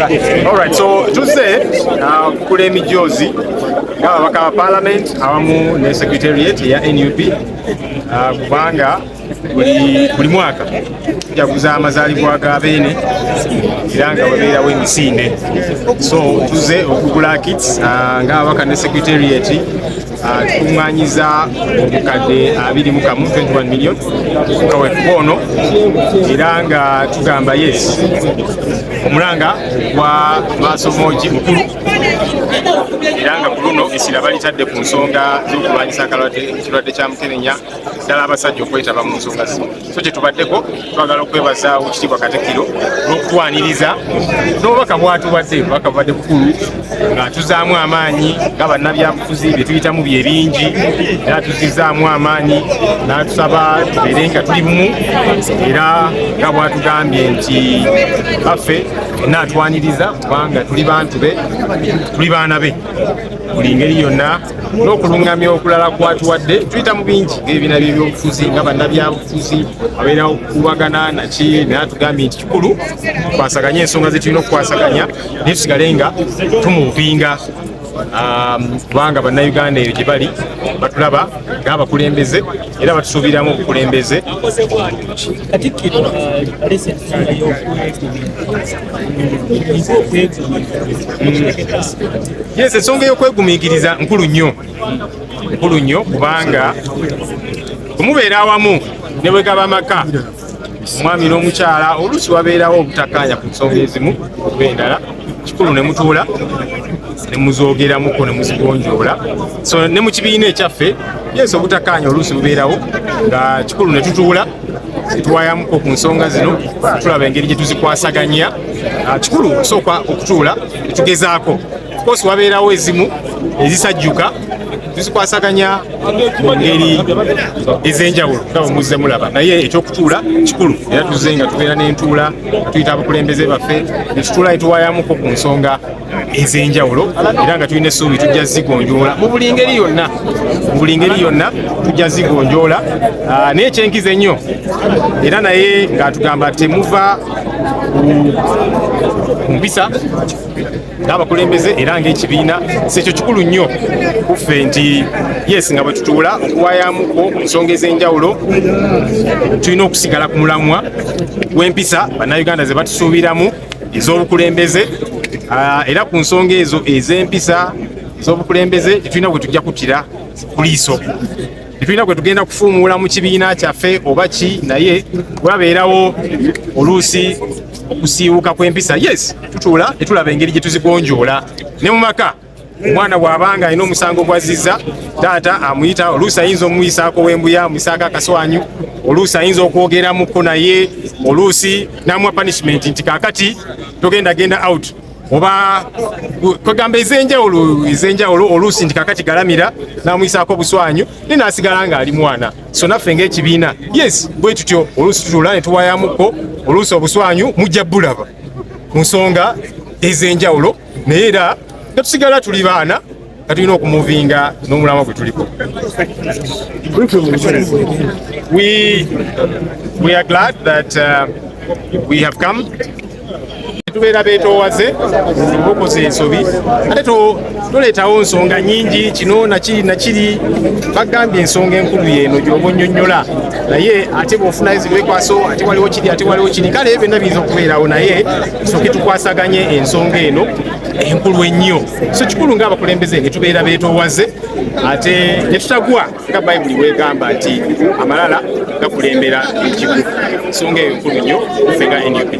All right, so tuze kule Emijoozi ng'ababaka ba Parliament awamu ne Secretariat ya NUP kubanga buli mwaka tujaguza amazaalibwa ga Beene era nga babeerawo emisinde. So tuze okugula kits ng'ababaka ne Secretariat tukuŋŋaanyiza obukadde 21 million nga wefuba ono era nga tugamba yes omulanga gwa Maasomogi mukulu era nga ku luno essira balitadde ku nsonga z'okulwanyisa ekirwadde kya mukenenya ddala abasajja okwetaba mu nsonga zino. So kye tubaddeko twagala okwebaza Oweekitiibwa Katikkiro n'okutwaniriza n'obubaka bw'atuwadde obubaka bubadde bukulu nga tuzaamu amaanyi nga bannabyabufuzi bye tuyitamu bye bingi era tuzizaamu amaanyi n'atusaba tubeere nga tuli bumu era nga bw'atugambye nti baffe n'atwaniriza kubanga tuli bantu be tuli baana be buli ngeri yonna n'okuluŋŋamya okulala kwatuwadde tuyita mu bingi ng'ebibiina by'ebyobufuzi nga bannabyabufuzi abeerawo okukubagana naki naye atugambye nti kikulu tukwasaganye ensonga ze tulina okukwasaganya naye tusigale nga tumuvinga kubanga bannayuganda eyo gye bali batulaba ng'abakulembeze era batusuubiramu obukulembeze. Yes, ensonga y'okwegumiikiriza nkulu nnyo kubanga kumubeera awamu ne bwe gaba amaka omwami n'omukyala oluusi wabeerawo obutakkaanya ku nsonga ezimu oba endala kikulu ne mutuula ne muzoogeramuko ne muzigonjoola. So ne mu kibiina ekyaffe yes obutakkaanya oluusi bubeerawo nga kikulu ne tutuula tuwayamuko ku nsonga zino tulaba engeri gye tuzikwasaganya. Kikulu okusooka okutuula tugezaako kosi wabeerawo ezimu ezisajjuka tuzikwasaganya mu ngeri ez'enjawulo nga bwe mulaba naye ekyokutuula kikulu era tuzze nga tubeera n'entuula tuyita abakulembeze baffe ne tutuula ne tuwayamuko ku nsonga ez'enjawulo era nga tulina essuubi tujja zigonjoola mu buli ngeri yonna tujja zigonjoola naye ekyenkiza ennyo era naye ng'atugamba temuva ku mpisa n'abakulembeze era ng'ekibiina sekyo kikulu nnyo kuffe nti yes nga bwe tutuula okuwayamuko ku nsonga ez'enjawulo tulina okusigala ku mulamwa gw'empisa bannayuganda ze batusuubiramu ez'obukulembeze era ku nsonga ezo ez'empisa ez'obukulembeze tetulina bwe tujja kuttira ku liiso tetulina bwe tugenda kufuumuula mu kibiina kyaffe oba ki naye bwabeerawo oluusi okusiiwuka kw'empisa yes tutuula ne tulaba engeri gye tuzigonjoola ne mu maka omwana bw'abanga alina omusango gw'azizza taata amuyita oluusi ayinza omumuyisaako w'embuya amuyisaako akaswanyu oluusi ayinza okwogeramuko naye oluusi n'amuwa punishment nti kaakati togenda out oba kwegamba ez'enjawulo oluusi nti kakati galamira n'amuyisaako obuswanyu ne n'asigala ng'ali mwana. So naffe ng'ekibiina yes bwe tutyo oluusi tutuula ne tuwayamuko oluusi obuswanyu mujja bulaba ku nsonga ez'enjawulo naye era nga tusigala tuli baana nga tulina okumuvinga n'omulamwa gwe tuliko. We are glad that we have come. Tubeera beetoowaze okoze ensobi ate tuleetawo nsonga nnyingi kino nakiri bagambye ensonga enkulu yeeno gy'oba onnyonnyola naye ate bw'ofuna ezirwekwaso ate waliwo kiri kale byonna biyinza okubeerawo naye tusooke tukwasaganye ensonga eno enkulu ennyo. So kikulu ng'abakulembeze ne tubeera beetoowaze ate ne tutagwa nga bayibuli bw'egamba nti amalala gakulembera ekigu. Ensonga eyo nkulu nnyo ffe nga NUP.